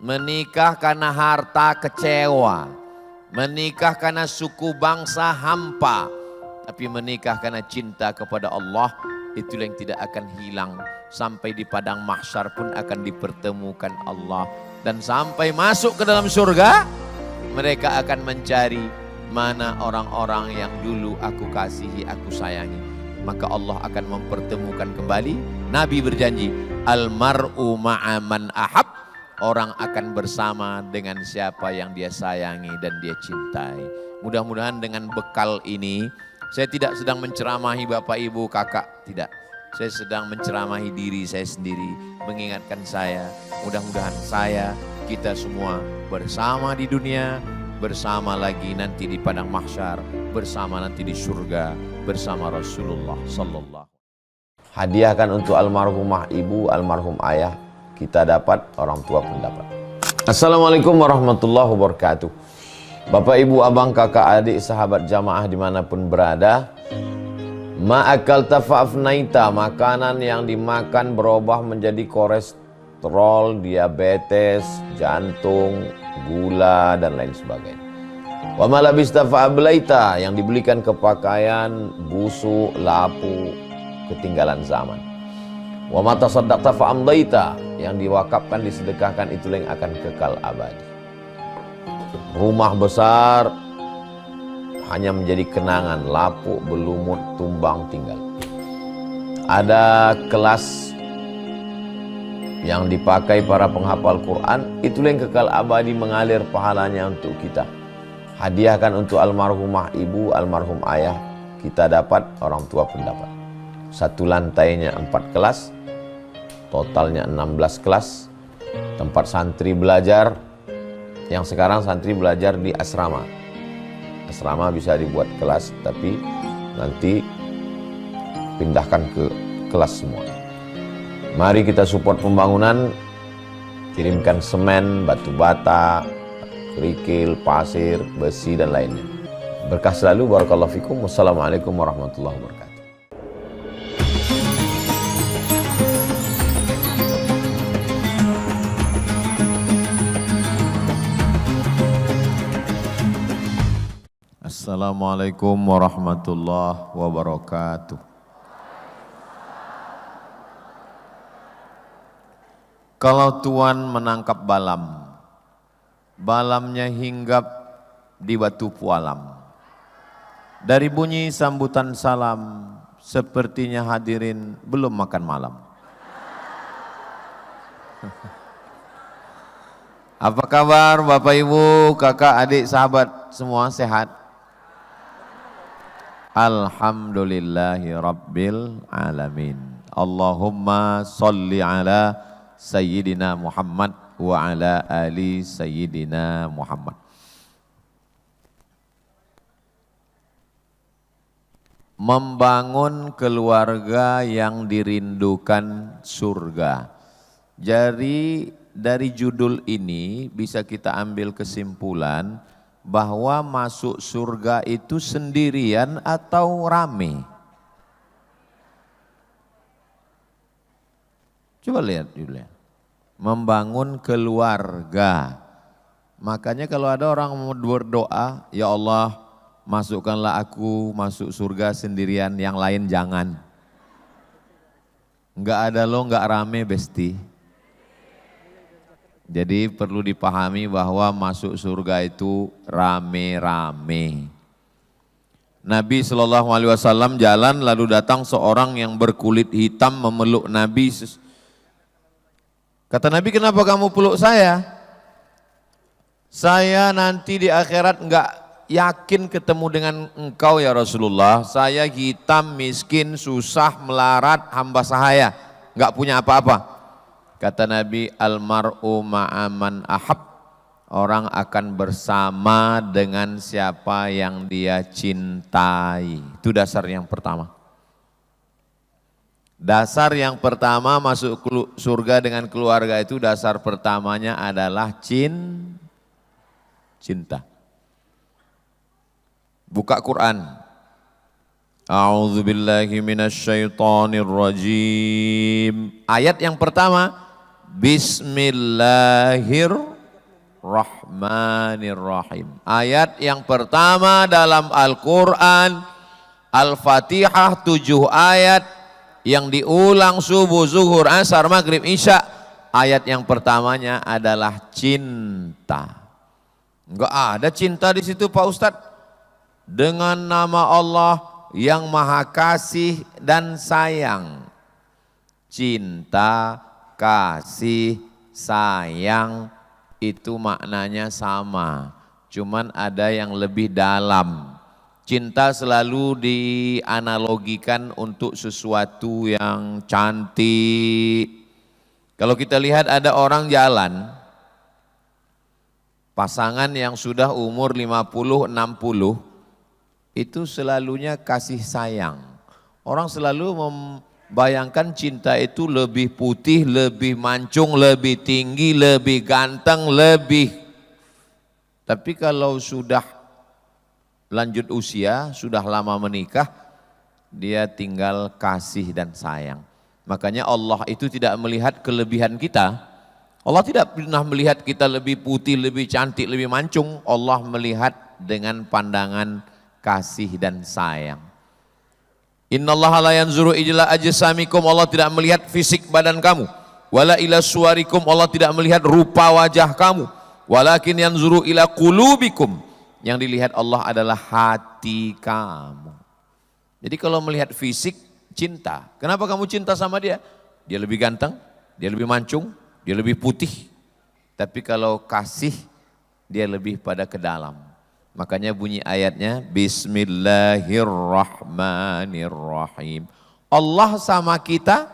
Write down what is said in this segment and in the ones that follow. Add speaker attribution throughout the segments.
Speaker 1: menikah karena harta kecewa, menikah karena suku bangsa hampa, tapi menikah karena cinta kepada Allah, itulah yang tidak akan hilang. Sampai di padang mahsyar pun akan dipertemukan Allah. Dan sampai masuk ke dalam surga, mereka akan mencari mana orang-orang yang dulu aku kasihi, aku sayangi. Maka Allah akan mempertemukan kembali. Nabi berjanji, almar'u ma'aman ahab. Orang akan bersama dengan siapa yang dia sayangi dan dia cintai. Mudah-mudahan dengan bekal ini, saya tidak sedang menceramahi Bapak Ibu Kakak, tidak. Saya sedang menceramahi diri saya sendiri, mengingatkan saya, mudah-mudahan saya, kita semua bersama di dunia, bersama lagi nanti di padang mahsyar, bersama nanti di surga, bersama Rasulullah sallallahu.
Speaker 2: Hadiahkan untuk almarhumah ibu, almarhum ayah, kita dapat, orang tua pun dapat. Assalamualaikum warahmatullahi wabarakatuh. Bapak, ibu, abang, kakak, adik, sahabat jamaah dimanapun berada, ma'akal tafa'afnaita, makanan yang dimakan berubah menjadi kolesterol, diabetes, jantung, gula, dan lain sebagainya. Wa malabista fa'ablaita, yang dibelikan ke pakaian, busuk, lapu, ketinggalan zaman. Wa mata saddaqta fa'amdaita, yang diwakafkan, disedekahkan, itulah yang akan kekal abadi. Rumah besar hanya menjadi kenangan, lapuk, berlumut, tumbang, tinggal. Ada kelas yang dipakai para penghafal Quran, itulah yang kekal abadi, mengalir pahalanya untuk kita. Hadiahkan untuk almarhumah ibu, almarhum ayah, kita dapat, orang tua pun dapat. Satu lantainya 4 kelas, totalnya 16 kelas, tempat santri belajar, yang sekarang santri belajar di asrama. Asrama bisa dibuat kelas, tapi nanti pindahkan ke kelas semua. Mari kita support pembangunan, kirimkan semen, batu bata, kerikil, pasir, besi, dan lainnya. Berkah selalu, barakallahu fikum. Wassalamualaikum warahmatullahi wabarakatuh.
Speaker 1: Assalamualaikum warahmatullahi wabarakatuh. Kalau Tuan menangkap balam, balamnya hinggap di batu pualam. Dari bunyi sambutan salam, sepertinya hadirin belum makan malam. Apa kabar Bapak Ibu, kakak, adik, sahabat semua sehat? Alhamdulillahi Rabbil Alamin. Allahumma salli ala Sayyidina Muhammad wa ala ali Sayyidina Muhammad. Membangun keluarga yang dirindukan surga. Jadi dari judul ini bisa kita ambil kesimpulan bahwa masuk surga itu sendirian atau rame? Coba lihat judulnya. Membangun keluarga. Makanya kalau ada orang mau berdoa, ya Allah masukkanlah aku masuk surga sendirian, yang lain jangan. Enggak ada lo, enggak rame besti. Jadi perlu dipahami bahwa masuk surga itu rame-rame. Nabi SAW jalan, lalu datang seorang yang berkulit hitam memeluk Nabi. Kata Nabi, kenapa kamu peluk saya? Saya nanti di akhirat enggak yakin ketemu dengan engkau ya Rasulullah. Saya hitam, miskin, susah, melarat, hamba sahaya, enggak punya apa-apa. Kata Nabi, almar'u ma'aman ahab, orang akan bersama dengan siapa yang dia cintai. Itu dasar yang pertama. Dasar yang pertama masuk surga dengan keluarga itu, dasar pertamanya adalah cinta. Buka Quran. A'udzubillahi minasyaitonirrajim. Ayat yang pertama, Bismillahirrahmanirrahim. Bismillahirrahmanirrahim. Ayat yang pertama dalam Al-Quran, Al-Fatihah 7 ayat yang diulang subuh, zuhur, asar, maghrib, isya. Ayat yang pertamanya adalah cinta. Enggak ada cinta di situ Pak Ustadz. Dengan nama Allah yang Maha Kasih dan Sayang. Cinta, kasih, sayang itu maknanya sama, cuman ada yang lebih dalam. Cinta selalu dianalogikan untuk sesuatu yang cantik. Kalau kita lihat ada orang jalan, pasangan yang sudah umur 50-60, itu selalunya kasih sayang. Orang selalu bayangkan cinta itu lebih putih, lebih mancung, lebih tinggi, lebih ganteng, lebih. Tapi kalau sudah lanjut usia, sudah lama menikah, dia tinggal kasih dan sayang. Makanya Allah itu tidak melihat kelebihan kita. Allah tidak pernah melihat kita lebih putih, lebih cantik, lebih mancung. Allah melihat dengan pandangan kasih dan sayang. Innallaha la yanzuru ila ajsamikum, Allah tidak melihat fisik badan kamu. Wala ila suwarikum, Allah tidak melihat rupa wajah kamu. Walakin yanzuru ila qulubikum, yang dilihat Allah adalah hati kamu. Jadi kalau melihat fisik, cinta. Kenapa kamu cinta sama dia? Dia lebih ganteng, dia lebih mancung, dia lebih putih. Tapi kalau kasih, dia lebih pada ke dalam. Makanya bunyi ayatnya Bismillahirrahmanirrahim. Allah sama kita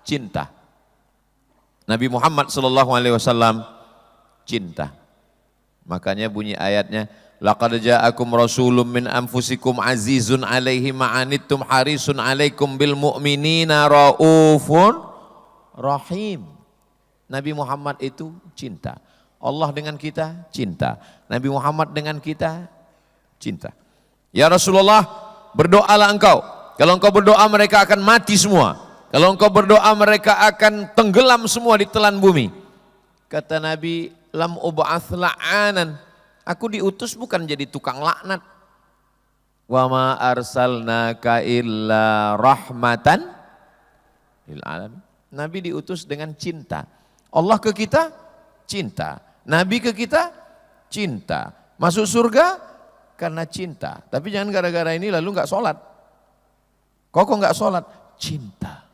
Speaker 1: cinta. Nabi Muhammad SAW cinta. Makanya bunyi ayatnya laqad ja'akum rasulun min anfusikum azizun 'alaihi ma'anittum harisun 'alaikum bil mu'minina raufun rahim. Nabi Muhammad itu cinta. Allah dengan kita cinta. Nabi Muhammad dengan kita cinta. Ya Rasulullah, berdoalah engkau. Kalau engkau berdoa mereka akan mati semua. Kalau engkau berdoa mereka akan tenggelam semua di telan bumi. Kata Nabi, lam ub'ats la'anan. Aku diutus bukan jadi tukang laknat. Wa ma arsalnaka illa rahmatan lil alamin. Nabi diutus dengan cinta. Allah ke kita cinta. Nabi ke kita cinta. Masuk surga karena cinta. Tapi jangan gara-gara ini lalu enggak sholat. Kok enggak sholat? Cinta.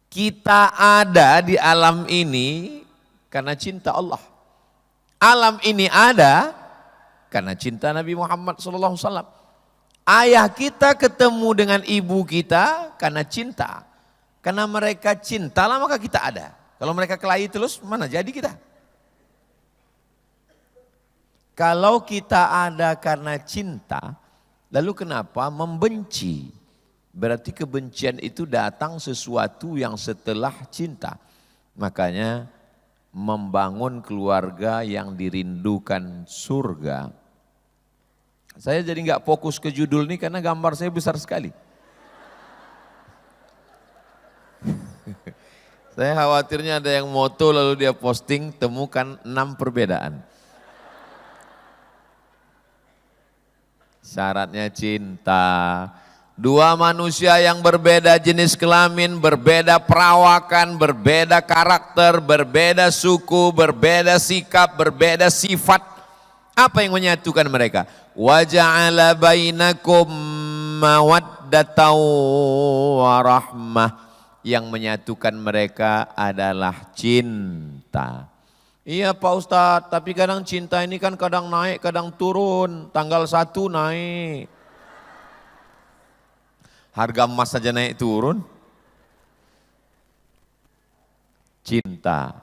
Speaker 1: Kita ada di alam ini karena cinta Allah. Alam ini ada karena cinta Nabi Muhammad SAW. Ayah kita ketemu dengan ibu kita karena cinta. Karena mereka cinta lah maka kita ada. Kalau mereka kelahi terus mana jadi kita? Kalau kita ada karena cinta, lalu kenapa membenci? Berarti kebencian itu datang sesuatu yang setelah cinta. Makanya membangun keluarga yang dirindukan surga. Saya jadi nggak fokus ke judul ini karena gambar saya besar sekali. Saya khawatirnya ada yang moto lalu dia posting temukan 6 perbedaan. Syaratnya cinta. Dua manusia yang berbeda jenis kelamin, berbeda perawakan, berbeda karakter, berbeda suku, berbeda sikap, berbeda sifat. Apa yang menyatukan mereka? Wa ja'ala bainakum mawaddatan wa rahmah. Yang menyatukan mereka adalah cinta. Iya Pak Ustadz, tapi kadang cinta ini kan kadang naik, kadang turun. Tanggal 1 naik. Harga emas saja naik turun. Cinta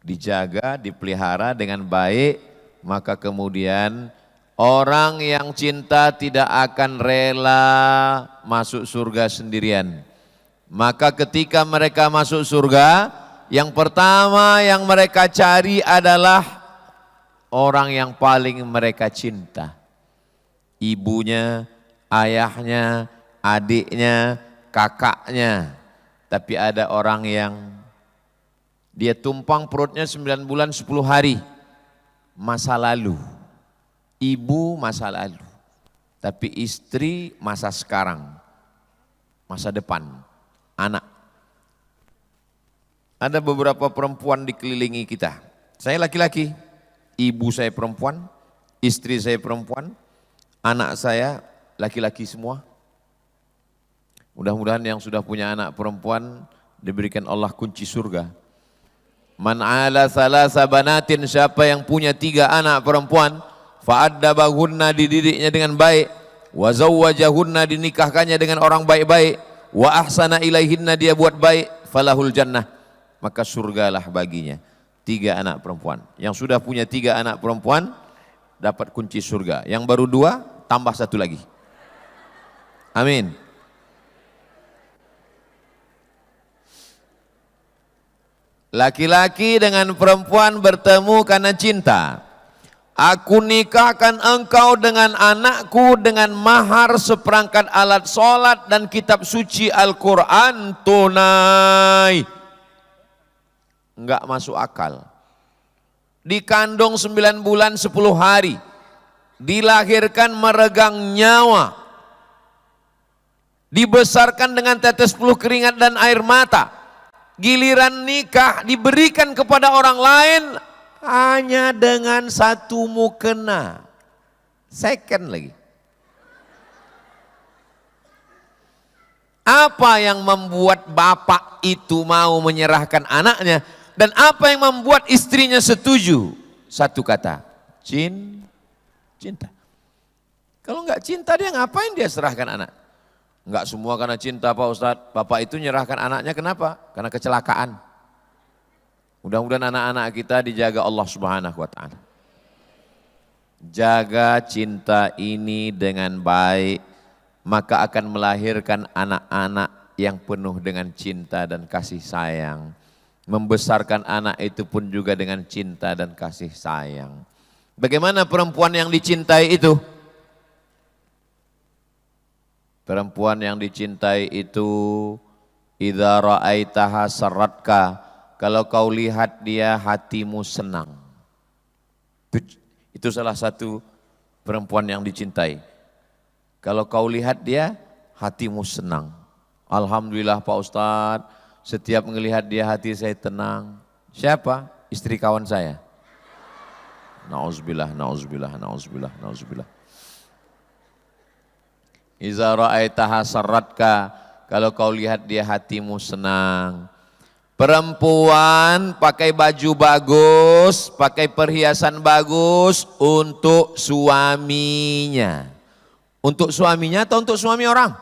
Speaker 1: dijaga, dipelihara dengan baik, maka kemudian orang yang cinta tidak akan rela masuk surga sendirian. Maka ketika mereka masuk surga, yang pertama yang mereka cari adalah orang yang paling mereka cinta. Ibunya, ayahnya, adiknya, kakaknya. Tapi ada orang yang Dia tumpang perutnya 9 bulan 10 hari. Masa lalu. Ibu masa lalu. Tapi istri masa sekarang. Masa depan. Anak. Ada beberapa perempuan dikelilingi kita. Saya laki-laki. Ibu saya perempuan. Istri saya perempuan. Anak saya laki-laki semua. Mudah-mudahan yang sudah punya anak perempuan diberikan Allah kunci surga. Man ala thalatha banatin, siapa yang punya 3 anak perempuan, fa'addabahunna, dididiknya dengan baik, wa zawwajahunna, dinikahkannya dengan orang baik-baik, wa ahsana ilaihinna, dia buat baik, falahul jannah, maka surgalah baginya. 3 anak perempuan. Yang sudah punya 3 anak perempuan dapat kunci surga. Yang baru 2 tambah 1 lagi. Amin. Laki-laki dengan perempuan bertemu karena cinta. Aku nikahkan engkau dengan anakku dengan mahar seperangkat alat sholat dan kitab suci Al-Quran tunai. Enggak masuk akal. Dikandung 9 bulan 10 hari. Dilahirkan meregang nyawa. Dibesarkan dengan tetes peluh keringat dan air mata. Giliran nikah diberikan kepada orang lain hanya dengan 1 mukena. Second lagi. Apa yang membuat bapak itu mau menyerahkan anaknya dan apa yang membuat istrinya setuju? 1 kata, cinta. Kalau enggak cinta dia ngapain dia serahkan anak? Enggak semua karena cinta Pak Ustadz. Bapak itu menyerahkan anaknya kenapa? Karena kecelakaan. Mudah-mudahan anak-anak kita dijaga Allah Subhanahu wa Ta'ala. Jaga cinta ini dengan baik, maka akan melahirkan anak-anak yang penuh dengan cinta dan kasih sayang. Membesarkan anak itu pun juga dengan cinta dan kasih sayang. Bagaimana perempuan yang dicintai itu? Perempuan yang dicintai itu idza ra'aitaha sarratka, kalau kau lihat dia hatimu senang. Itu salah satu perempuan yang dicintai. Kalau kau lihat dia hatimu senang. Alhamdulillah Pak Ustadz, setiap melihat dia hati saya tenang. Siapa? Istri kawan saya. Nauzubillah. Iza ra'aitaha sarratka, kalau kau lihat dia hatimu senang. Perempuan pakai baju bagus, pakai perhiasan bagus untuk suaminya. Untuk suaminya atau untuk suami orang?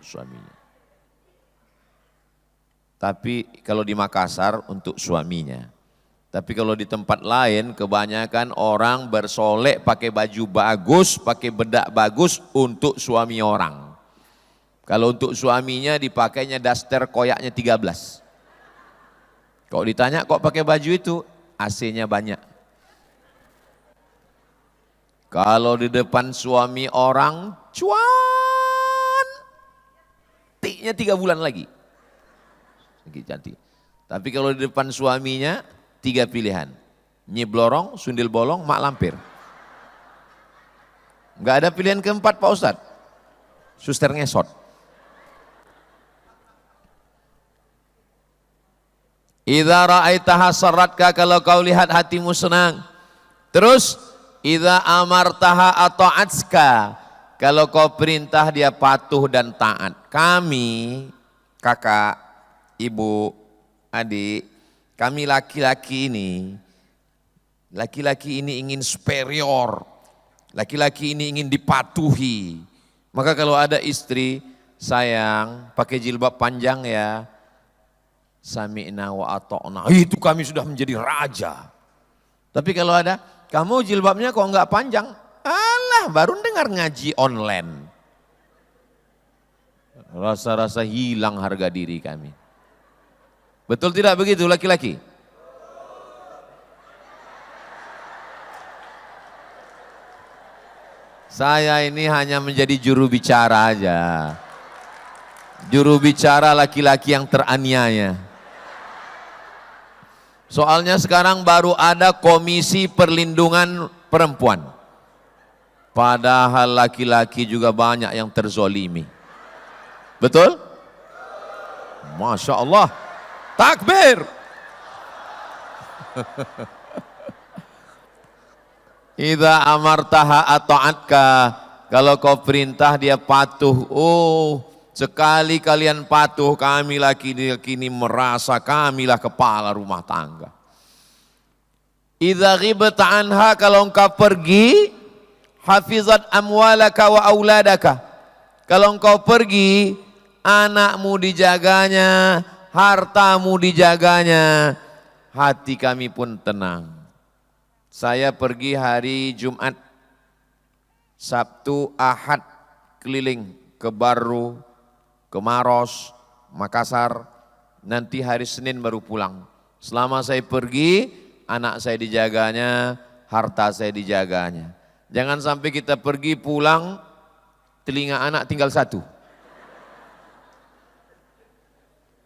Speaker 1: Suaminya. Tapi kalau di Makassar untuk suaminya. Tapi kalau di tempat lain kebanyakan orang bersolek pakai baju bagus, pakai bedak bagus untuk suami orang. Kalau untuk suaminya dipakainya daster koyaknya 13. Kalau ditanya kok pakai baju itu, AC-nya banyak. Kalau di depan suami orang, cuan, tiknya 3 bulan lagi. Cantik. Tapi kalau di depan suaminya, 3 pilihan, Nyi Blorong, Sundil Bolong, Mak Lampir. Enggak ada pilihan keempat Pak Ustadz, suster ngesot. Idza ra'aitaha sarratka, kalau kau lihat hatimu senang. Terus idza amartaha ata'atska, kalau kau perintah dia patuh dan taat. Kami, kakak, ibu, adik, kami laki-laki ini ingin superior, laki-laki ini ingin dipatuhi. Maka kalau ada istri, sayang pakai jilbab panjang ya, sami'na wa ata'na, itu kami sudah menjadi raja. Tapi kalau ada, kamu jilbabnya kok enggak panjang, alah baru dengar ngaji online. Rasa-rasa hilang harga diri kami. Betul tidak begitu laki-laki? Saya ini hanya menjadi juru bicara aja. Juru bicara laki-laki yang teraniaya. Soalnya sekarang baru ada Komisi Perlindungan Perempuan. Padahal laki-laki juga banyak yang terzolimi. Betul? Masya Allah. Takbir. Idza amartaha ata'atka. Kalau kau perintah dia patuh. Oh, sekali kalian patuh, kami laki-laki ini merasa kamilah kepala rumah tangga. Idza ghibta anha, kalau engkau pergi, hafizat amwalaka wa auladaka. Kalau engkau pergi, anakmu dijaganya, hartamu dijaganya, hati kami pun tenang. Saya pergi hari Jumat, Sabtu, Ahad keliling ke Baru, ke Maros, Makassar, nanti hari Senin baru pulang. Selama saya pergi, anak saya dijaganya, harta saya dijaganya. Jangan sampai kita pergi pulang, telinga anak tinggal satu.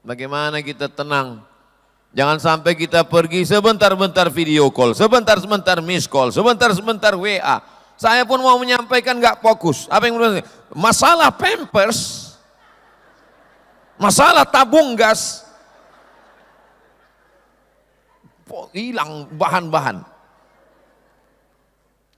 Speaker 1: Bagaimana kita tenang? Jangan sampai kita pergi sebentar-bentar video call, sebentar-sebentar miss call, sebentar-sebentar WA. Saya pun mau menyampaikan nggak fokus. Apa yang masalah pampers, masalah tabung gas, hilang bahan-bahan.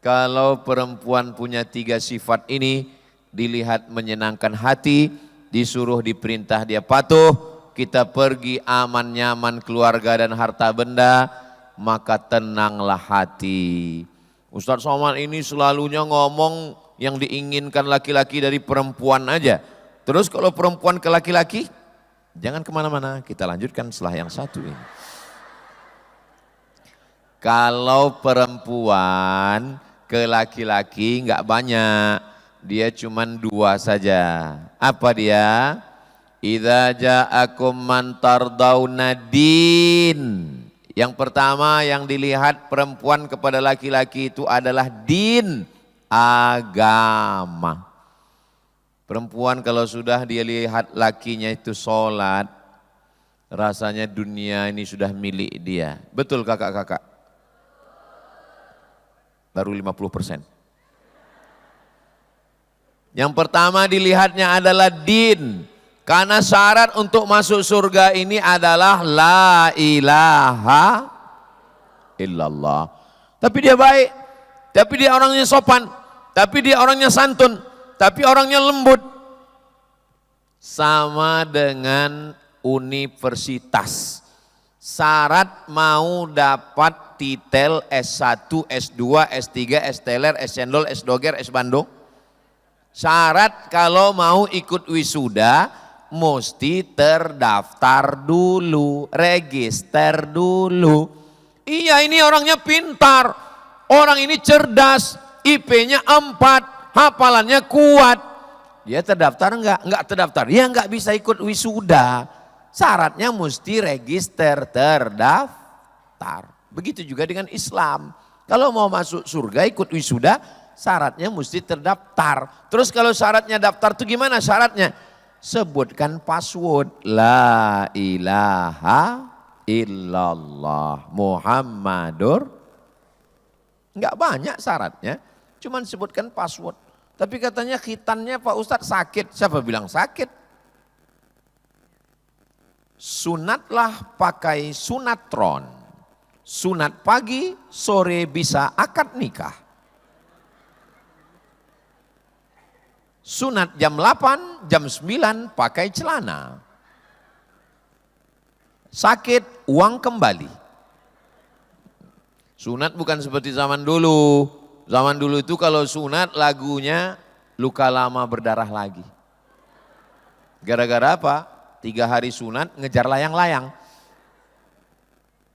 Speaker 1: Kalau perempuan punya 3 sifat ini, dilihat menyenangkan hati, disuruh diperintah dia patuh, kita pergi aman nyaman keluarga dan harta benda, maka tenanglah hati. Ustadz Somad ini selalunya ngomong yang diinginkan laki-laki dari perempuan aja. Terus kalau perempuan ke laki-laki, jangan kemana-mana, kita lanjutkan setelah yang satu ini. Kalau perempuan ke laki-laki enggak banyak, dia cuma 2 saja. Apa dia? Idza ja'akum man tardawna din. Yang pertama yang dilihat perempuan kepada laki-laki itu adalah din, agama. Perempuan kalau sudah dia lihat lakinya itu sholat, rasanya dunia ini sudah milik dia. Betul kakak-kakak? Baru 50%. Yang pertama dilihatnya adalah din. Karena syarat untuk masuk surga ini adalah la ilaha illallah. Tapi dia baik, tapi dia orangnya sopan, tapi dia orangnya santun, tapi orangnya lembut. Sama dengan universitas. Syarat mau dapat titel S1, S2, S3, S-teler, S-cendol, S-doger, S-bandung. Syarat kalau mau ikut wisuda, mesti terdaftar dulu, register dulu. Iya, ini orangnya pintar, orang ini cerdas, IP-nya 4, hafalannya kuat. Dia terdaftar enggak? Enggak terdaftar. Ya enggak bisa ikut wisuda. Syaratnya mesti register, terdaftar. Begitu juga dengan Islam. Kalau mau masuk surga ikut wisuda, syaratnya mesti terdaftar. Terus kalau syaratnya daftar itu gimana syaratnya? Sebutkan password la ilaha illallah Muhammadur. Enggak banyak syaratnya, cuman sebutkan password. Tapi katanya khitannya Pak Ustadz sakit. Siapa bilang sakit? Sunatlah pakai sunatron. Sunat pagi, sore bisa akad nikah. Sunat jam 8, jam 9 pakai celana. Sakit, uang kembali. Sunat bukan seperti zaman dulu. Zaman dulu itu kalau sunat lagunya luka lama berdarah lagi. Gara-gara apa? 3 hari sunat ngejar layang-layang.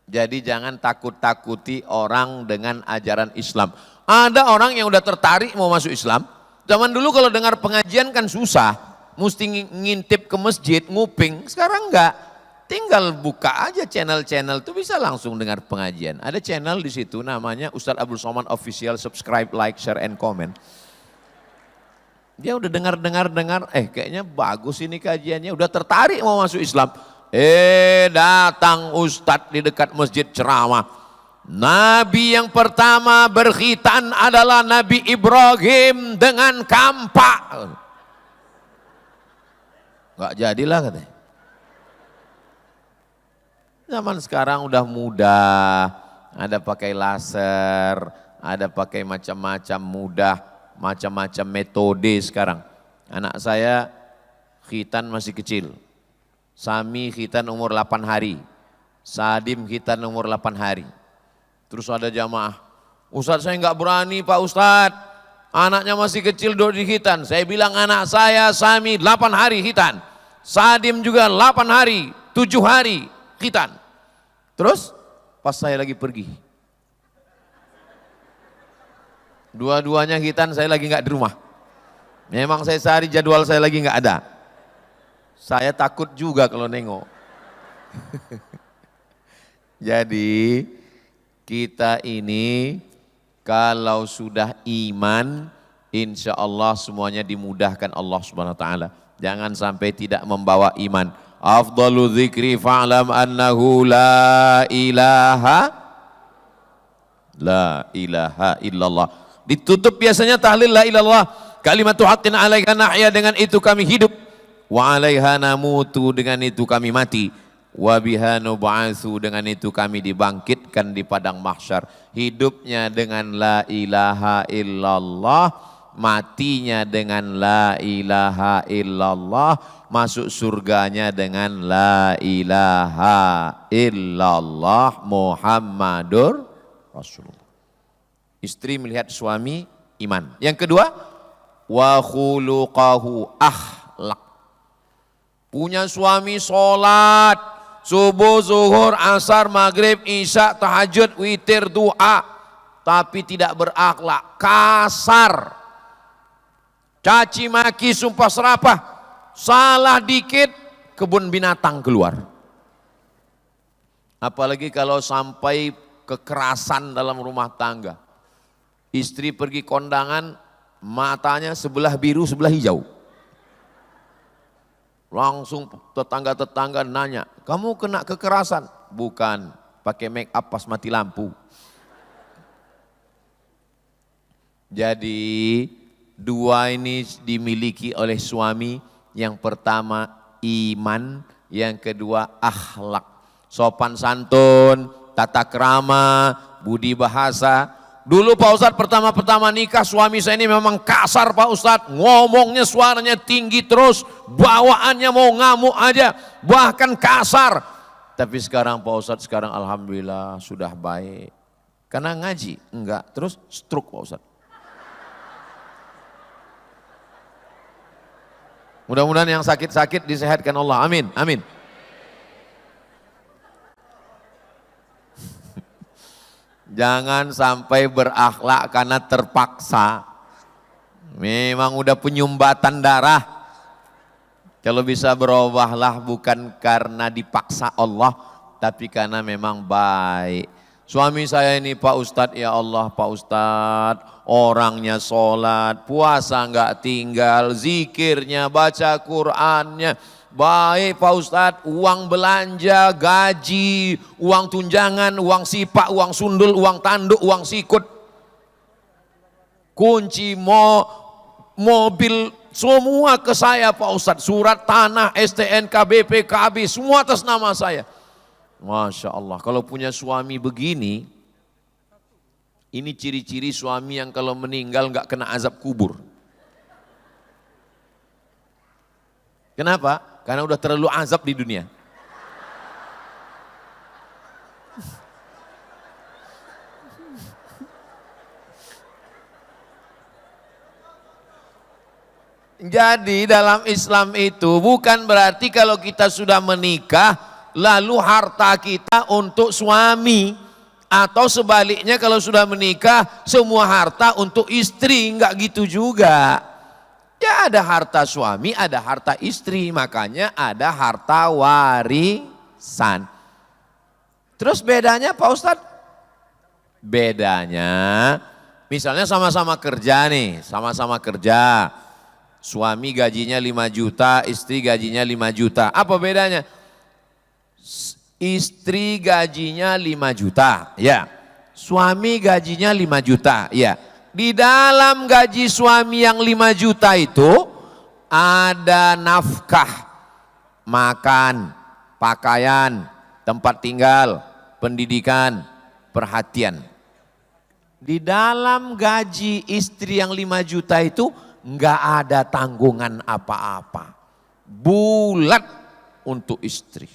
Speaker 1: Jadi jangan takut-takuti orang dengan ajaran Islam. Ada orang yang udah tertarik mau masuk Islam. Zaman dulu kalau dengar pengajian kan susah, mesti ngintip ke masjid, nguping. Sekarang enggak, tinggal buka aja channel-channel itu bisa langsung dengar pengajian. Ada channel di situ namanya Ustadz Abdul Somad Official, subscribe, like, share, and comment. Dia udah dengar, kayaknya bagus ini kajiannya, udah tertarik mau masuk Islam. Datang ustadz di dekat masjid ceramah. Nabi yang pertama berkhitan adalah Nabi Ibrahim dengan kampak. Enggak jadilah katanya. Zaman sekarang udah mudah, ada pakai laser, ada pakai macam-macam mudah, macam-macam metode sekarang. Anak saya khitan masih kecil, Sami khitan umur 8 hari, Sadim khitan umur 8 hari. Terus ada jamaah, Ustadz saya enggak berani Pak Ustadz, anaknya masih kecil duduk di khitan. Saya bilang anak saya Sami 8 hari khitan, Sadim juga 8 hari, 7 hari khitan. Terus pas saya lagi pergi, dua-duanya khitan, saya lagi enggak di rumah. Memang saya sehari jadwal saya lagi enggak ada. Saya takut juga kalau nengok. Jadi kita ini kalau sudah iman, insya Allah semuanya dimudahkan Allah Subhanahu Wa Taala. Jangan sampai tidak membawa iman. Afdalu dzikri fa'lam annahu la ilaha illallah. Ditutup biasanya tahlil la ilallah. Kalimatu haqqin 'alaika nahya, dengan itu kami hidup. Wa 'alaiha namutu, dengan itu kami mati. Wa biha nub'atsu, dengan itu kami dibangkitkan di padang mahsyar. Hidupnya dengan la ilaha illallah, matinya dengan la ilaha illallah, masuk surganya dengan la ilaha illallah Muhammadur Rasulullah. Istri melihat suami iman. Yang kedua, wa khuluqahu akhlak. Punya suami sholat, subuh, zuhur, asar, maghrib, isya, tahajud, witir, doa, tapi tidak berakhlak, kasar, caci maki, sumpah serapah, salah dikit kebun binatang keluar. Apalagi kalau sampai kekerasan dalam rumah tangga. Istri pergi kondangan, matanya sebelah biru sebelah hijau. Langsung tetangga-tetangga nanya, kamu kena kekerasan? Bukan, pakai make up pas mati lampu. Jadi dua ini dimiliki oleh suami. Yang pertama iman, yang kedua akhlak. Sopan santun, tata krama, budi bahasa. Dulu Pak Ustadz pertama-pertama nikah, suami saya ini memang kasar Pak Ustadz. Ngomongnya suaranya tinggi terus, bawaannya mau ngamuk aja, bahkan kasar. Tapi sekarang Pak Ustadz, sekarang alhamdulillah sudah baik. Karena ngaji? Enggak, terus stroke Pak Ustadz. Mudah-mudahan yang sakit-sakit disehatkan Allah, amin, amin. Jangan sampai berakhlak karena terpaksa. Memang udah penyumbatan darah. Kalau bisa berubahlah bukan karena dipaksa Allah, tapi karena memang baik. Suami saya ini Pak Ustadz, ya Allah Pak Ustadz, orangnya sholat, puasa enggak tinggal, zikirnya, baca Qur'annya, baik Pak Ustadz, uang belanja, gaji, uang tunjangan, uang sipak, uang sundul, uang tanduk, uang sikut, kunci mobil, semua ke saya Pak Ustadz, surat tanah, STNK, BPKB, semua atas nama saya. Masya Allah, kalau punya suami begini, ini ciri-ciri suami yang kalau meninggal nggak kena azab kubur. Kenapa? Karena udah terlalu azab di dunia. Jadi dalam Islam itu bukan berarti kalau kita sudah menikah lalu harta kita untuk suami, atau sebaliknya kalau sudah menikah semua harta untuk istri, enggak gitu juga. Ya ada harta suami, ada harta istri, makanya ada harta warisan. Terus bedanya Pak Ustadz? Bedanya misalnya sama-sama kerja nih, sama-sama kerja. Suami gajinya 5 juta, istri gajinya 5 juta. Apa bedanya? Istri gajinya 5 juta, ya. Suami gajinya 5 juta, ya. Di dalam gaji suami yang 5 juta itu ada nafkah, makan, pakaian, tempat tinggal, pendidikan, perhatian. Di dalam gaji istri yang 5 juta itu enggak ada tanggungan apa-apa. Bulat untuk istri.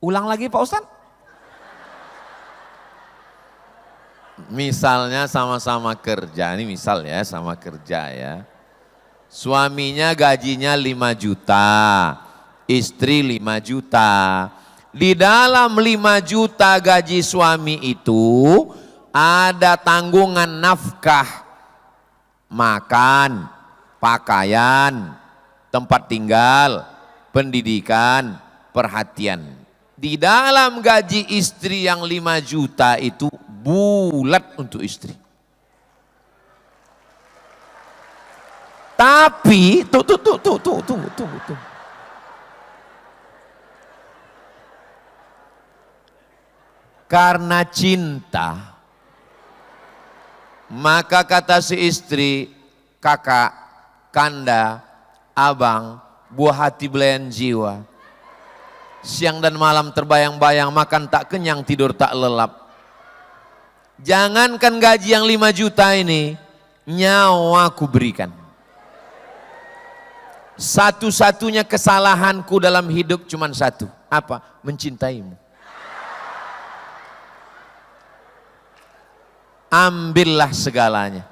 Speaker 1: Ulang lagi Pak Ustadz. Misalnya sama-sama kerja, ini misal ya, sama kerja ya. Suaminya gajinya 5 juta, istri 5 juta. Di dalam 5 juta gaji suami itu ada tanggungan nafkah, makan, pakaian, tempat tinggal, pendidikan, perhatian. Di dalam gaji istri yang 5 juta itu bulat untuk istri. Tapi tuh. Karena cinta, maka kata si istri, kakak, kanda, abang, buah hati belayan jiwa. Siang dan malam terbayang-bayang, makan tak kenyang, tidur tak lelap. Jangankan gaji yang 5 juta ini, nyawa ku berikan. Satu-satunya kesalahanku dalam hidup cuma satu. Apa? Mencintaimu. Ambillah segalanya.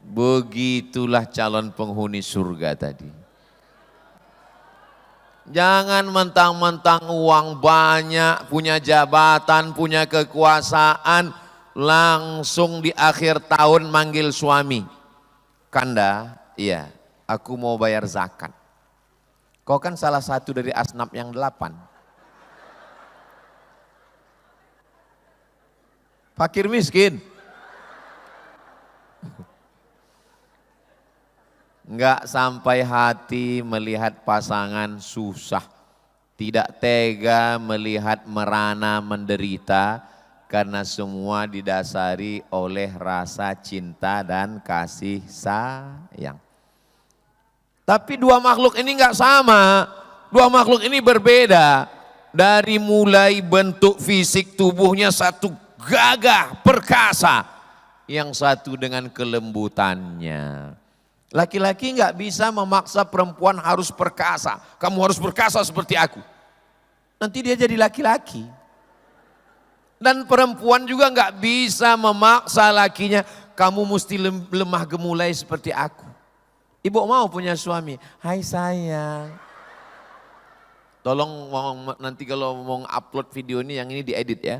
Speaker 1: Begitulah calon penghuni surga tadi. Jangan mentang-mentang uang banyak, punya jabatan, punya kekuasaan, langsung di akhir tahun manggil suami. Kanda, iya, aku mau bayar zakat. Kau kan salah satu dari asnaf yang 8. Fakir miskin. Enggak sampai hati melihat pasangan susah. Tidak tega melihat merana menderita. Karena semua didasari oleh rasa cinta dan kasih sayang. Tapi dua makhluk ini enggak sama. Dua makhluk ini berbeda. Dari mulai bentuk fisik tubuhnya satu gagah, perkasa. Yang satu dengan kelembutannya. Laki-laki nggak bisa memaksa perempuan harus perkasa. Kamu harus perkasa seperti aku. Nanti dia jadi laki-laki. Dan perempuan juga nggak bisa memaksa lakinya. Kamu mesti lemah gemulai seperti aku. Ibu mau punya suami. Hai sayang. Tolong nanti kalau mau upload video ini yang ini diedit ya.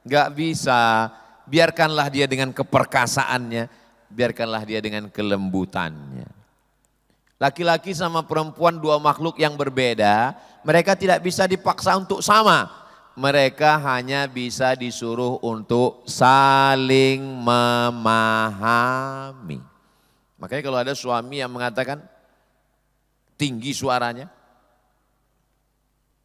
Speaker 1: Nggak bisa. Biarkanlah dia dengan keperkasaannya, biarkanlah dia dengan kelembutannya. Laki-laki sama perempuan dua makhluk yang berbeda, mereka tidak bisa dipaksa untuk sama. Mereka hanya bisa disuruh untuk saling memahami. Makanya kalau ada suami yang mengatakan tinggi suaranya,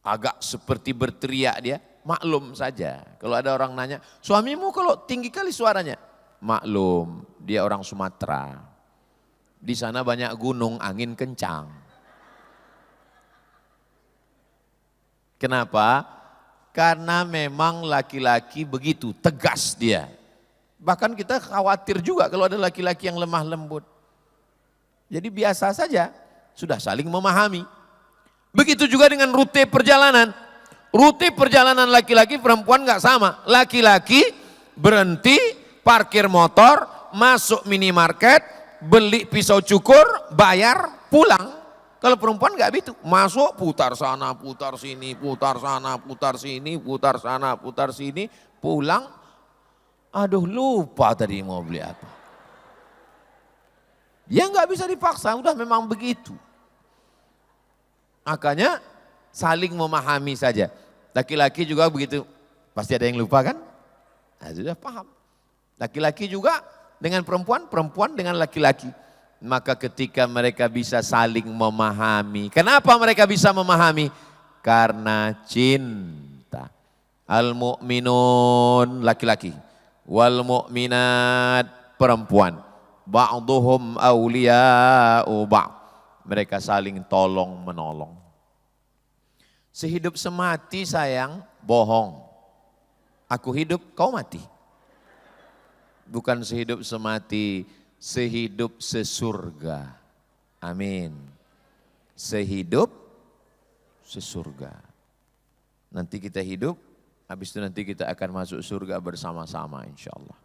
Speaker 1: agak seperti berteriak dia, maklum saja. Kalau ada orang nanya, suamimu kalau tinggi kali suaranya? Maklum, dia orang Sumatera. Di sana banyak gunung, angin kencang. Kenapa? Karena memang laki-laki begitu, tegas dia. Bahkan kita khawatir juga kalau ada laki-laki yang lemah lembut. Jadi biasa saja, sudah saling memahami. Begitu juga dengan rute perjalanan. Rute perjalanan laki-laki perempuan nggak sama. Laki-laki berhenti, parkir motor, masuk minimarket, beli pisau cukur, bayar, pulang. Kalau perempuan nggak begitu, masuk putar sana, putar sini, putar sana, putar sini, putar sana, putar sini, pulang. Aduh lupa tadi mau beli apa. Ya nggak bisa dipaksa, udah memang begitu. Makanya saling memahami saja. Laki-laki juga begitu, pasti ada yang lupa kan? Nah, sudah paham. Laki-laki juga dengan perempuan, perempuan dengan laki-laki. Maka ketika mereka bisa saling memahami. Kenapa mereka bisa memahami? Karena cinta. Al-mu'minun laki-laki. Wal mu'minat perempuan. Ba'duhum awliya'u ba'. Mereka saling tolong menolong. Sehidup semati sayang, bohong. Aku hidup, kau mati. Bukan sehidup semati, sehidup sesurga. Amin. Sehidup sesurga. Nanti kita hidup, habis itu nanti kita akan masuk surga bersama-sama insya Allah.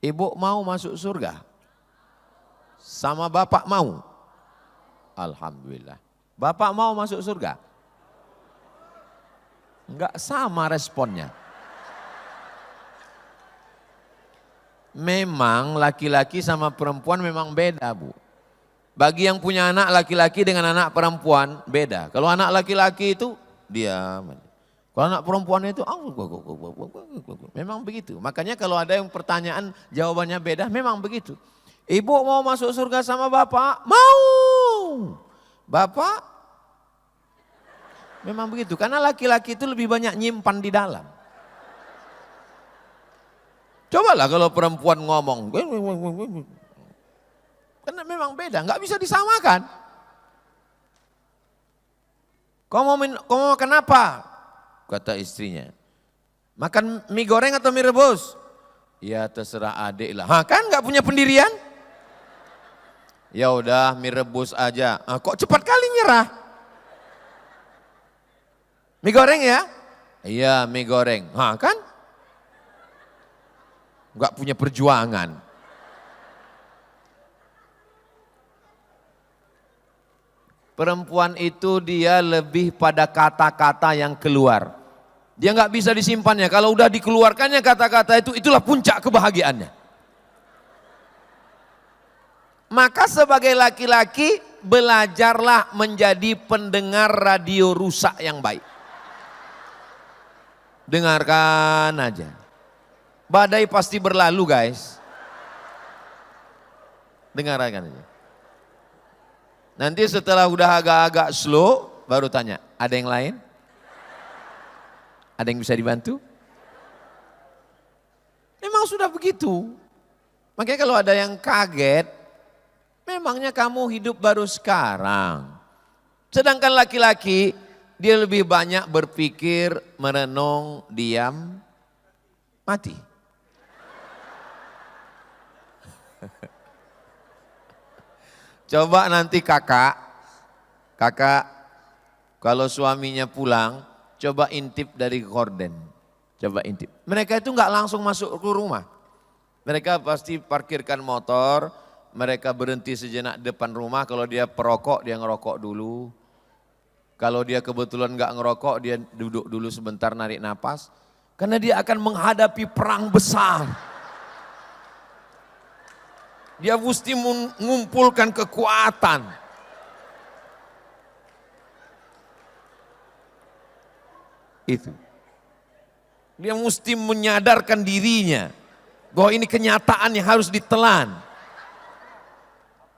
Speaker 1: Ibu mau masuk surga? Sama bapak mau? Alhamdulillah. Bapak mau masuk surga? Enggak sama responnya. Memang laki-laki sama perempuan memang beda, Bu. Bagi yang punya anak laki-laki dengan anak perempuan beda. Kalau anak laki-laki itu diam. Kalau anak perempuan itu memang begitu. Makanya kalau ada yang pertanyaan jawabannya beda, memang begitu. Ibu mau masuk surga sama bapak? Mau. Bapak? Memang begitu. Karena laki-laki itu lebih banyak nyimpan di dalam. Cobalah kalau perempuan ngomong. Karena memang beda, nggak bisa disamakan. Kau mau makan apa? Kata istrinya. Makan mie goreng atau mie rebus? Ya terserah adik lah. Hah, kan nggak punya pendirian? Ya udah mie rebus aja. Ah, kok cepat kali nyerah? Mie goreng ya? Iya mie goreng. Hah kan? Nggak punya perjuangan. Perempuan itu dia lebih pada kata-kata yang keluar. Dia nggak bisa disimpannya. Kalau udah dikeluarkannya kata-kata itu, itulah puncak kebahagiaannya. Maka sebagai laki-laki belajarlah menjadi pendengar radio rusak yang baik. Dengarkan aja. Badai pasti berlalu guys. Dengarkan aja. Nanti setelah udah agak-agak slow, baru tanya, ada yang lain? Ada yang bisa dibantu? Memang sudah begitu. Makanya kalau ada yang kaget, memangnya kamu hidup baru sekarang. Sedangkan laki-laki, dia lebih banyak berpikir, merenung, diam, mati. Coba nanti kakak kalau suaminya pulang, coba intip dari gorden. Coba intip. Mereka itu enggak langsung masuk ke rumah. Mereka pasti parkirkan motor, mereka berhenti sejenak depan rumah. Kalau dia perokok, dia ngerokok dulu. Kalau dia kebetulan enggak ngerokok, dia duduk dulu sebentar narik napas. Karena dia akan menghadapi perang besar. Dia mesti mengumpulkan kekuatan. Itu. Dia mesti menyadarkan dirinya bahwa ini kenyataan yang harus ditelan.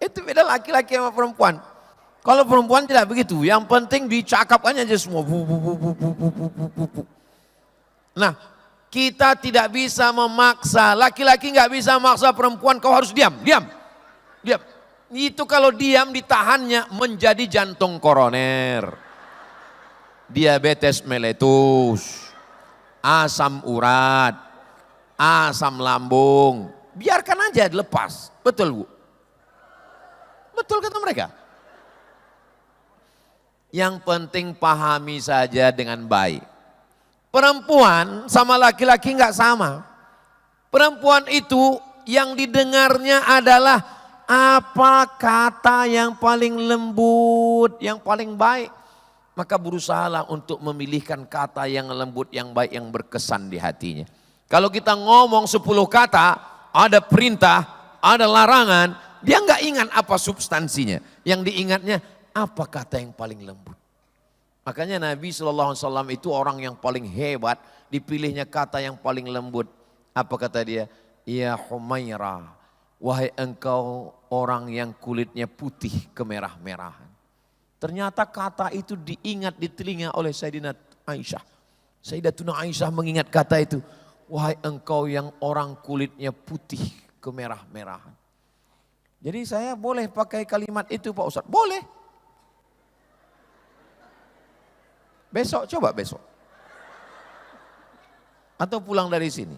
Speaker 1: Itu beda laki-laki sama perempuan. Kalau perempuan tidak begitu, yang penting dicakapkannya aja semua. Nah, kita tidak bisa memaksa, laki-laki nggak bisa memaksa perempuan, kau harus diam. Itu kalau diam ditahannya menjadi jantung koroner, diabetes meletus, asam urat, asam lambung. Biarkan aja dilepas, betul Bu? Betul kata mereka. Yang penting pahami saja dengan baik. Perempuan sama laki-laki enggak sama. Perempuan itu yang didengarnya adalah apa kata yang paling lembut, yang paling baik. Maka berusahalah untuk memilihkan kata yang lembut, yang baik, yang berkesan di hatinya. Kalau kita ngomong 10 kata, ada perintah, ada larangan, dia enggak ingat apa substansinya. Yang diingatnya apa kata yang paling lembut. Makanya Nabi SAW itu orang yang paling hebat, dipilihnya kata yang paling lembut. Apa kata dia? Ya Humairah, Wahai engkau orang yang kulitnya putih kemerah-merahan. Ternyata kata itu diingat di telinga oleh Sayyidina Aisyah. Sayyidatuna Aisyah mengingat kata itu. Wahai engkau yang orang kulitnya putih kemerah-merahan. Jadi saya boleh pakai kalimat itu Pak Ustadz? Boleh. Besok, coba besok. Atau pulang dari sini.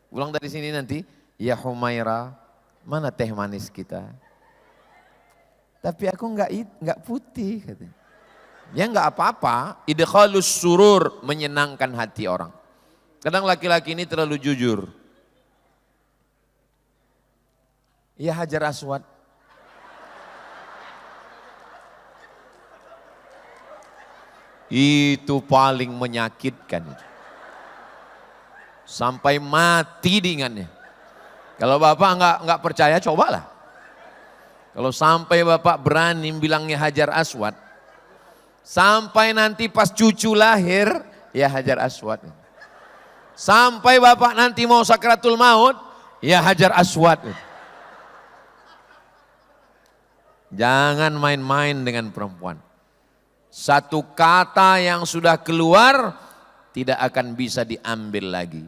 Speaker 1: Pulang dari sini nanti, ya Humaira, mana teh manis kita? Tapi aku enggak putih katanya. Ya enggak apa-apa, idkhalus surur, menyenangkan hati orang. Kadang laki-laki ini terlalu jujur. Ya Hajar Aswad. Itu paling menyakitkan. Sampai mati diingatnya. Kalau Bapak enggak percaya, cobalah. Kalau sampai Bapak berani bilangnya Hajar Aswad, sampai nanti pas cucu lahir, ya Hajar Aswad. Sampai Bapak nanti mau sakratul maut, ya Hajar Aswad. Jangan main-main dengan perempuan. Satu kata yang sudah keluar, tidak akan bisa diambil lagi.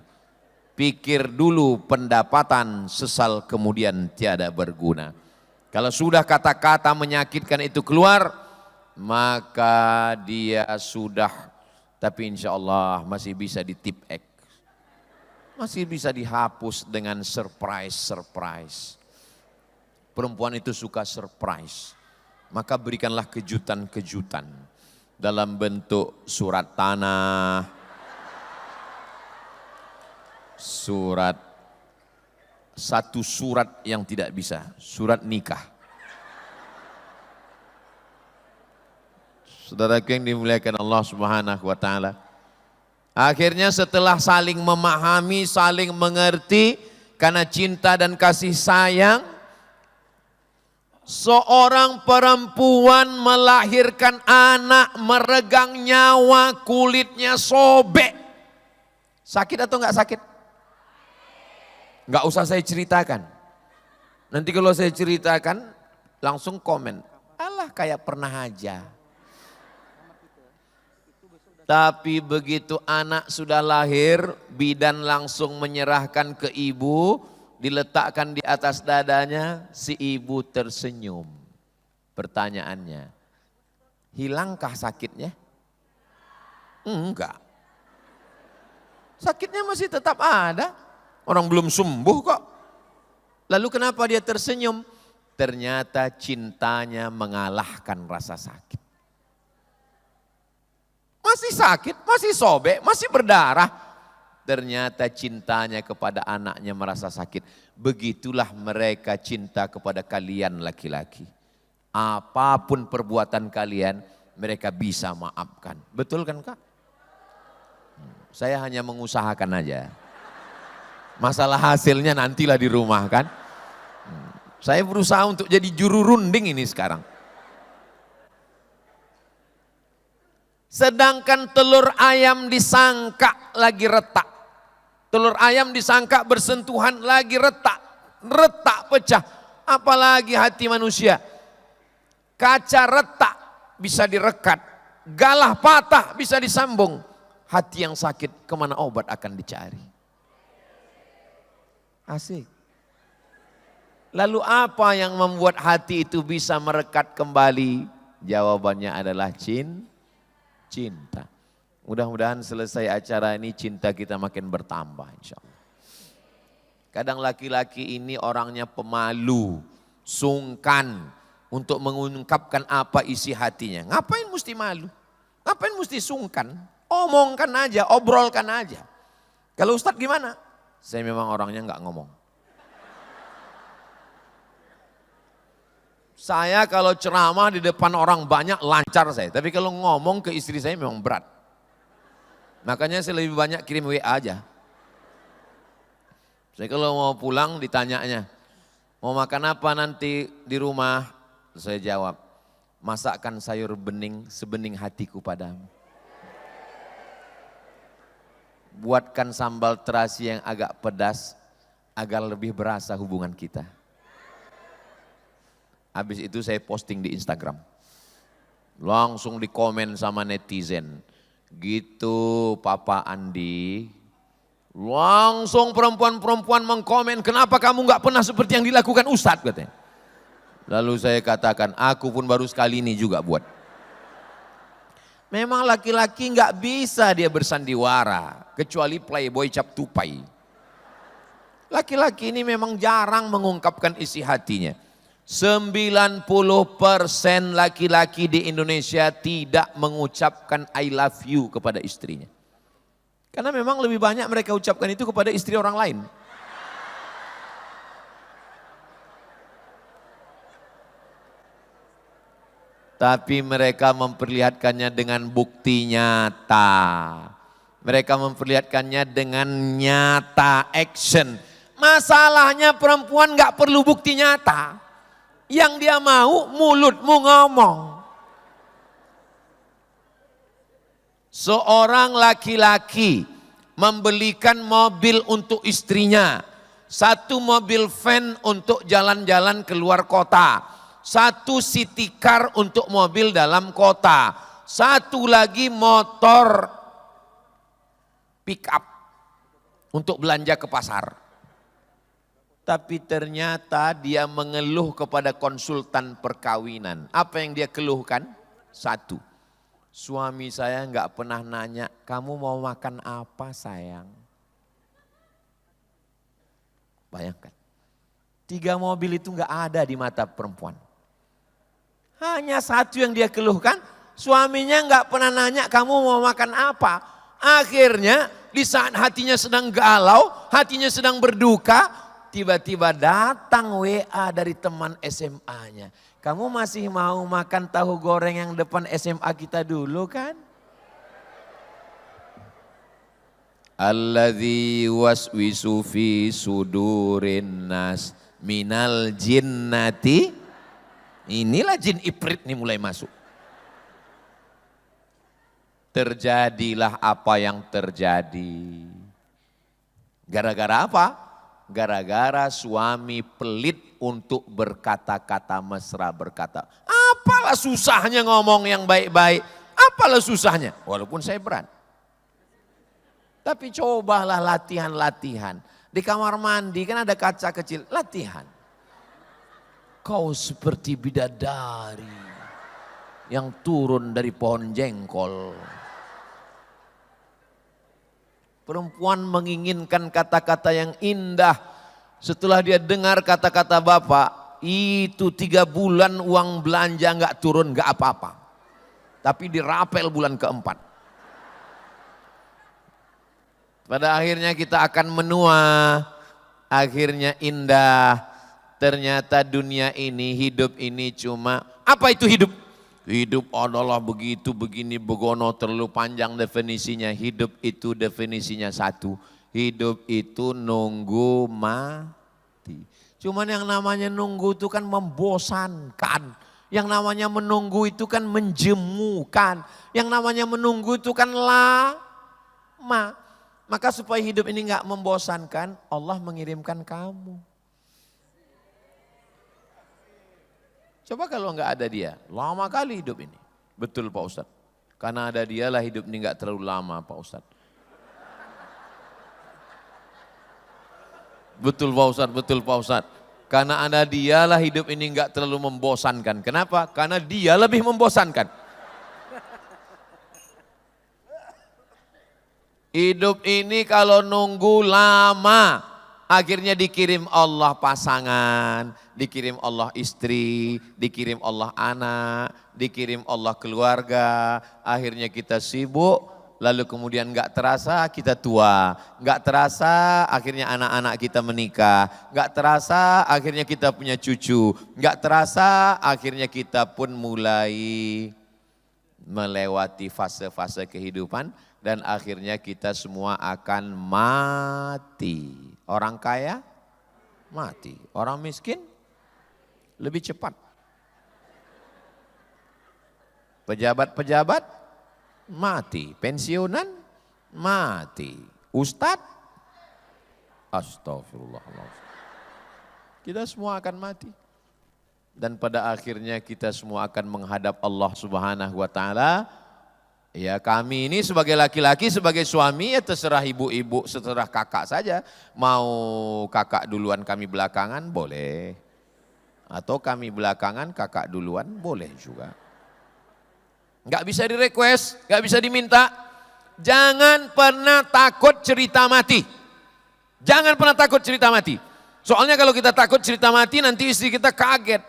Speaker 1: Pikir dulu pendapatan, sesal kemudian tiada berguna. Kalau sudah kata-kata menyakitkan itu keluar, maka dia sudah, tapi insya Allah masih bisa di tip X. Masih bisa dihapus dengan surprise. Perempuan itu suka surprise. Maka berikanlah kejutan-kejutan dalam bentuk surat tanah, satu surat yang tidak bisa, surat nikah. Saudaraku yang dimuliakan Allah Subhanahu wa taala. Akhirnya setelah saling memahami, saling mengerti karena cinta dan kasih sayang, seorang perempuan melahirkan anak meregang nyawa, kulitnya sobek. Sakit atau enggak sakit? Enggak usah saya ceritakan. Nanti kalau saya ceritakan langsung komen. Alah kayak pernah aja. Tapi begitu anak sudah lahir, bidan langsung menyerahkan ke ibu, diletakkan di atas dadanya, si ibu tersenyum. Pertanyaannya, hilangkah sakitnya? Enggak. Sakitnya masih tetap ada. Orang belum sembuh kok. Lalu kenapa dia tersenyum? Ternyata cintanya mengalahkan rasa sakit. Masih sakit, masih sobek, masih berdarah. Ternyata cintanya kepada anaknya merasa sakit. Begitulah mereka cinta kepada kalian laki-laki. Apapun perbuatan kalian, mereka bisa maafkan. Betul kan Kak? Saya hanya mengusahakan aja. Masalah hasilnya nantilah di rumah kan. Saya berusaha untuk jadi juru runding ini sekarang. Sedangkan telur ayam disangka lagi retak. Telur ayam disangka bersentuhan lagi retak. Retak pecah. Apalagi hati manusia. Kaca retak bisa direkat. Galah patah bisa disambung. Hati yang sakit kemana obat akan dicari. Asik. Lalu apa yang membuat hati itu bisa merekat kembali? Jawabannya adalah cinta. Mudah-mudahan selesai acara ini cinta kita makin bertambah insya Allah. Kadang laki-laki ini orangnya pemalu, sungkan untuk mengungkapkan apa isi hatinya. Ngapain mesti malu? Ngapain mesti sungkan? Omongkan aja, obrolkan aja. Kalau Ustadz gimana? Saya memang orangnya enggak ngomong. Saya kalau ceramah di depan orang banyak lancar saya. Tapi kalau ngomong ke istri saya memang berat. Makanya saya lebih banyak kirim WA aja. Saya kalau mau pulang ditanyanya, mau makan apa nanti di rumah? Saya jawab, masakkan sayur bening sebening hatiku padamu. Buatkan sambal terasi yang agak pedas agar lebih berasa hubungan kita. Habis itu saya posting di Instagram. Langsung dikomen sama netizen. Gitu Papa Andi. Langsung perempuan-perempuan mengkomen, kenapa kamu nggak pernah seperti yang dilakukan Ustadz katanya. Lalu saya katakan, aku pun baru sekali ini juga buat. Memang laki-laki nggak bisa dia bersandiwara, kecuali playboy cap tupai. Laki-laki ini memang jarang mengungkapkan isi hatinya. 90% laki-laki di Indonesia tidak mengucapkan I love you kepada istrinya. Karena memang lebih banyak mereka ucapkan itu kepada istri orang lain. Tapi mereka memperlihatkannya dengan bukti nyata. Mereka memperlihatkannya dengan nyata, action. Masalahnya perempuan gak perlu bukti nyata. Yang dia mau mulutmu ngomong. Seorang laki-laki membelikan mobil untuk istrinya. Satu mobil van untuk jalan-jalan keluar kota. Satu city car untuk mobil dalam kota. Satu lagi motor pick up untuk belanja ke pasar. Tapi ternyata dia mengeluh kepada konsultan perkawinan. Apa yang dia keluhkan? Satu, suami saya nggak pernah nanya, kamu mau makan apa sayang? Bayangkan, 3 mobil itu nggak ada di mata perempuan. Hanya satu yang dia keluhkan, suaminya nggak pernah nanya kamu mau makan apa. Akhirnya di saat hatinya sedang galau, hatinya sedang berduka, tiba-tiba datang WA dari teman SMA-nya. Kamu masih mau makan tahu goreng yang depan SMA kita dulu kan? Alladzi waswisu fi sudurin nas minal jinnati. Inilah jin ifrit nih mulai masuk. Terjadilah apa yang terjadi. Gara-gara apa? Gara-gara suami pelit untuk berkata-kata mesra, berkata, apalah susahnya ngomong yang baik-baik, apalah susahnya, walaupun saya berat. Tapi cobalah latihan-latihan, di kamar mandi kan ada kaca kecil, latihan. Kau seperti bidadari yang turun dari pohon jengkol. Perempuan menginginkan kata-kata yang indah. Setelah dia dengar kata-kata bapak, itu 3 bulan uang belanja nggak turun, nggak apa-apa. Tapi dirapel bulan keempat. Pada akhirnya kita akan menua, akhirnya indah. Ternyata dunia ini, hidup ini cuma, apa itu hidup? Hidup adalah begitu, begini, begono, terlalu panjang definisinya. Hidup itu definisinya satu. Hidup itu nunggu mati. Cuman yang namanya nunggu itu kan membosankan. Yang namanya menunggu itu kan menjemukan. Yang namanya menunggu itu kan lama. Maka supaya hidup ini gak membosankan, Allah mengirimkan kamu. Coba kalau nggak ada dia, lama kali hidup ini. Betul Pak Ustadz. Karena ada dialah hidup ini nggak terlalu lama Pak Ustadz. Betul Pak Ustadz, betul Pak Ustadz. Karena ada dialah hidup ini nggak terlalu membosankan. Kenapa? Karena dia lebih membosankan. Hidup ini kalau nunggu lama. Akhirnya dikirim Allah pasangan, dikirim Allah istri, dikirim Allah anak, dikirim Allah keluarga. Akhirnya kita sibuk, lalu kemudian gak terasa kita tua. Gak terasa akhirnya anak-anak kita menikah. Gak terasa akhirnya kita punya cucu. Gak terasa akhirnya kita pun mulai melewati fase-fase kehidupan. Dan akhirnya kita semua akan mati. Orang kaya mati, orang miskin lebih cepat. Pejabat-pejabat mati, pensiunan mati, ustadz, astagfirullahaladzim. Kita semua akan mati. Dan pada akhirnya kita semua akan menghadap Allah Subhanahu wa taala. Ya, kami ini sebagai laki-laki, sebagai suami, ya terserah ibu-ibu, terserah kakak saja. Mau kakak duluan kami belakangan boleh. Atau kami belakangan kakak duluan boleh juga. Enggak bisa di-request, enggak bisa diminta. Jangan pernah takut cerita mati. Jangan pernah takut cerita mati. Soalnya kalau kita takut cerita mati nanti istri kita kaget.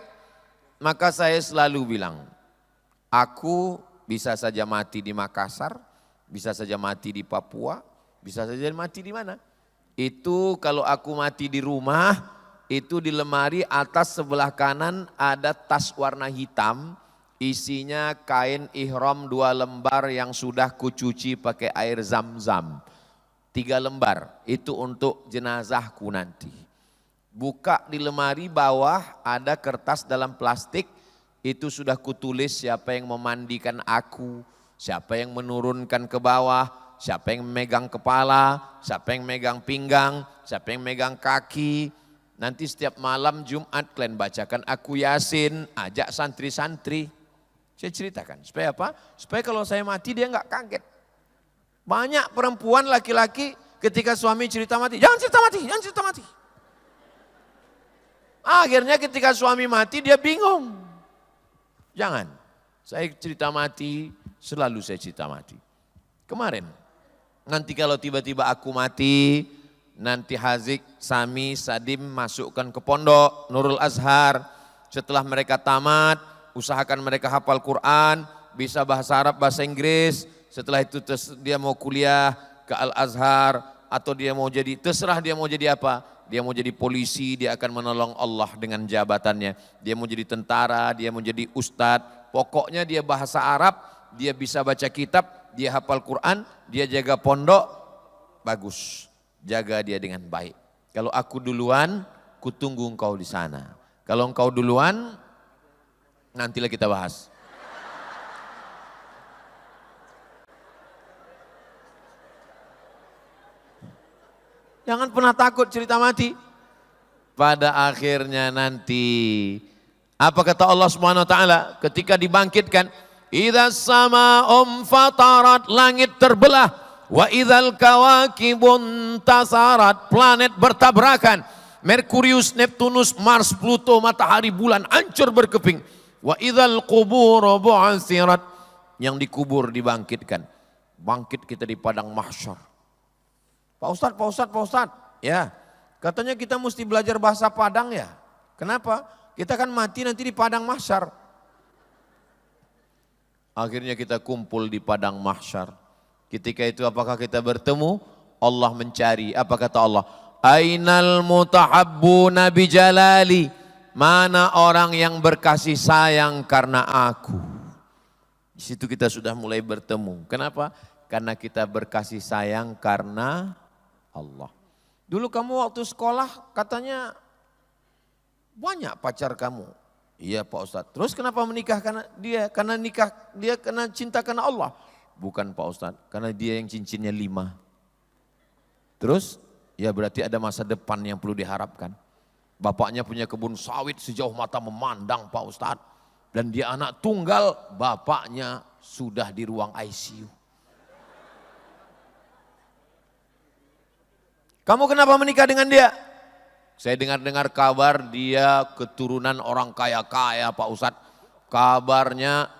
Speaker 1: Maka saya selalu bilang, aku bisa saja mati di Makassar, bisa saja mati di Papua, bisa saja mati di mana. Itu kalau aku mati di rumah, itu di lemari atas sebelah kanan ada tas warna hitam, isinya kain ihram 2 lembar yang sudah kucuci pakai air zam-zam. 3 lembar, itu untuk jenazahku nanti. Buka di lemari bawah ada kertas dalam plastik, itu sudah kutulis siapa yang memandikan aku, siapa yang menurunkan ke bawah, siapa yang memegang kepala, siapa yang megang pinggang, siapa yang megang kaki. Nanti setiap malam Jumat kalian bacakan aku Yasin, ajak santri-santri. Saya ceritakan, supaya apa? Supaya kalau saya mati dia enggak kaget. Banyak perempuan laki-laki ketika suami cerita mati, jangan cerita mati, jangan cerita mati. Akhirnya ketika suami mati dia bingung. Jangan, saya cerita mati, selalu saya cerita mati. Kemarin, nanti kalau tiba-tiba aku mati, nanti Hazik, Sami, Sadim masukkan ke pondok, Nurul Azhar. Setelah mereka tamat, usahakan mereka hafal Quran, bisa bahasa Arab, bahasa Inggris. Setelah itu dia mau kuliah ke Al-Azhar, atau dia mau jadi, terserah dia mau jadi apa. Dia mau jadi polisi, dia akan menolong Allah dengan jabatannya. Dia mau jadi tentara, dia mau jadi ustadz. Pokoknya dia bahasa Arab, dia bisa baca kitab, dia hafal Quran, dia jaga pondok, bagus. Jaga dia dengan baik. Kalau aku duluan, kutunggu engkau di sana. Kalau engkau duluan, nantilah kita bahas. Jangan pernah takut cerita mati. Pada akhirnya nanti, apa kata Allah Subhanahu wa taala ketika dibangkitkan? Idza sama'um fatarat, langit terbelah. Wa idzal kawakibun tasarat, planet bertabrakan. Merkurius, Neptunus, Mars, Pluto, matahari, bulan hancur berkeping. Wa idzal qubur bu'athirat, yang dikubur dibangkitkan. Bangkit kita di padang mahsyar. Pak Ustadz, ya katanya kita mesti belajar bahasa Padang ya. Kenapa? Kita kan mati nanti di padang mahsyar. Akhirnya kita kumpul di padang mahsyar. Ketika itu apakah kita bertemu? Allah mencari, apa kata Allah? Ainal mutahabbuna bijalali, mana orang yang berkasih sayang karena aku. Di situ kita sudah mulai bertemu. Kenapa? Karena kita berkasih sayang karena Allah. Dulu kamu waktu sekolah katanya banyak pacar kamu. Iya Pak Ustadz. Terus kenapa menikah karena dia? Karena nikah dia karena cinta karena Allah. Bukan Pak Ustadz, karena dia yang cincinnya 5. Terus ya berarti ada masa depan yang perlu diharapkan. Bapaknya punya kebun sawit sejauh mata memandang Pak Ustadz. Dan dia anak tunggal, bapaknya sudah di ruang ICU. Kamu kenapa menikah dengan dia? Saya dengar-dengar kabar dia keturunan orang kaya-kaya Pak Ustadz. Kabarnya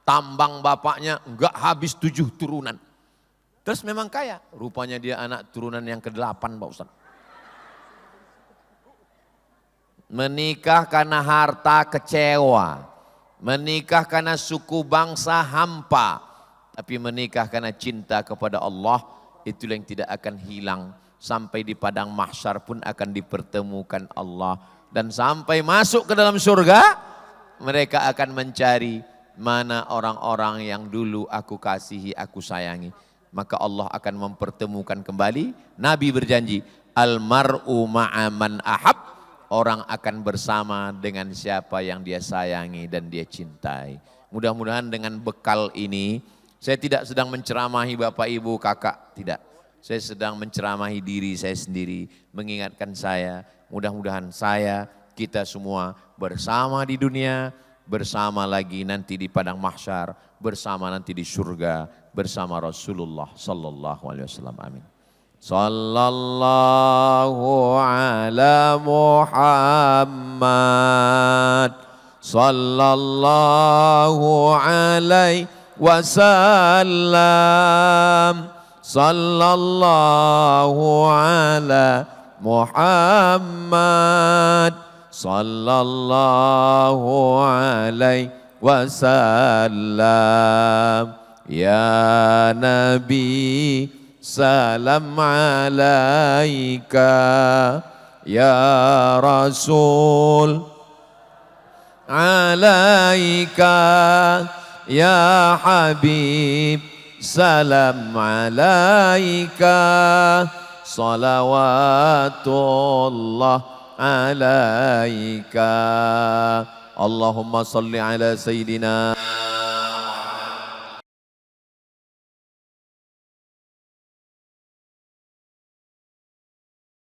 Speaker 1: tambang bapaknya enggak habis 7 turunan. Terus memang kaya. Rupanya dia anak turunan yang ke-8 Pak Ustadz. Menikah karena harta kecewa. Menikah karena suku bangsa hampa. Tapi menikah karena cinta kepada Allah, itulah yang tidak akan hilang. Sampai di padang mahsyar pun akan dipertemukan Allah. Dan sampai masuk ke dalam surga, mereka akan mencari mana orang-orang yang dulu aku kasihi, aku sayangi. Maka Allah akan mempertemukan kembali. Nabi berjanji, almar'u ma'aman ahab. Orang akan bersama dengan siapa yang dia sayangi dan dia cintai. Mudah-mudahan dengan bekal ini, saya tidak sedang menceramahi Bapak Ibu Kakak, tidak. Saya sedang menceramahi diri saya sendiri, mengingatkan saya, mudah-mudahan saya kita semua bersama di dunia, bersama lagi nanti di padang mahsyar, bersama nanti di surga, bersama Rasulullah sallallahu alaihi wasallam. Amin. Sallallahu ala Muhammad, sallallahu alaihi wasallam, sallallahu ala Muhammad, sallallahu alaihi wasallam. Ya Nabi, salam alaika. Ya Rasul, alaika. Ya Habib, salam alaika. Salawatullah alaika. Allahumma salli ala Sayyidina